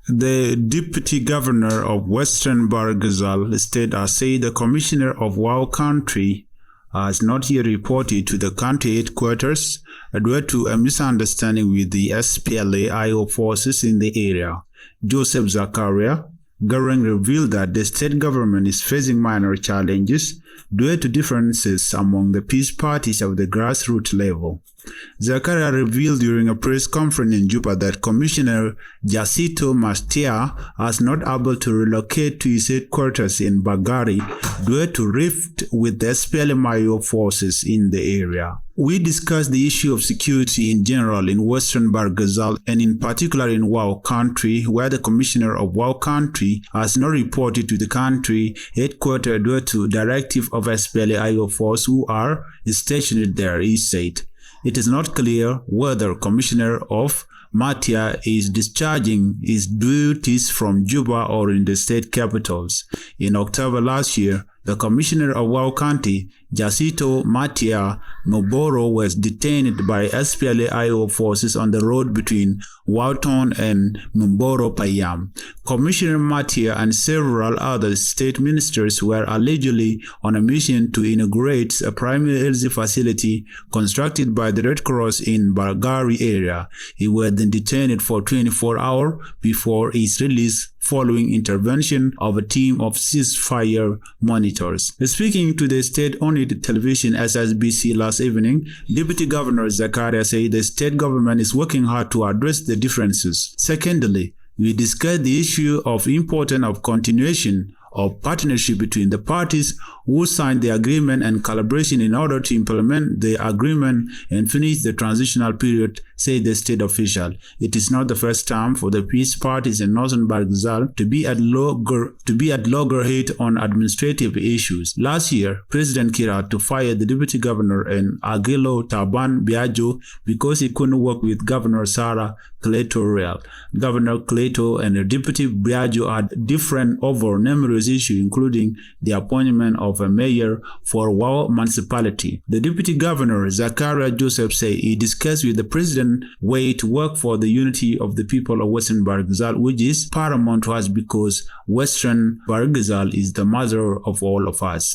The deputy governor of Western Barghazal state has said the commissioner of Wau County has not yet reported to the county headquarters due to a misunderstanding with the SPLA-IO forces in the area. Joseph Zakaria Garang revealed that the state government is facing minor challenges due to differences among the peace parties at the grassroots level. Zakaria revealed during a press conference in Juba that Commissioner Jacinto Mastia was not able to relocate to his headquarters in Bagari due to rift with the SPLA-IO forces in the area. We discussed the issue of security in general in Western Barghazal and in particular in Wau County, where the Commissioner of Wau County has not reported to the country headquarters due to directive of SPLA-IO force who are stationed there, he said. It is not clear whether Commissioner of Matia is discharging his duties from Juba or in the state capitals. In October last year, the Commissioner of Wau County, Jacinto Matia Noboro, was detained by SPLA-IO forces on the road between Wauton and Mboro Payam. Commissioner Matia and several other state ministers were allegedly on a mission to inaugurate a primary health facility constructed by the Red Cross in Bagari area. He was then detained for 24 hours before his release following intervention of a team of ceasefire monitors. Speaking to the state-owned television SSBC last evening, Deputy Governor Zakaria said the state government is working hard to address the differences. Secondly, we discussed the issue of importance of continuation of partnership between the parties who signed the agreement and collaboration in order to implement the agreement and finish the transitional period, said the state official. It is not the first time for the peace parties in Northern Barghazal to be at loggerhead on administrative issues. Last year, President Kira had to fire the deputy governor and Agilo Taban Biajo because he couldn't work with Governor Sarah Cleto Real. Governor Cleto and the deputy Biajo had different over numerous issues, including the appointment of a mayor for Wau municipality. The deputy governor, Zakaria Joseph, said he discussed with the president way to work for the unity of the people of Western Barghazal, which is paramount to us because Western Barghazal is the mother of all of us.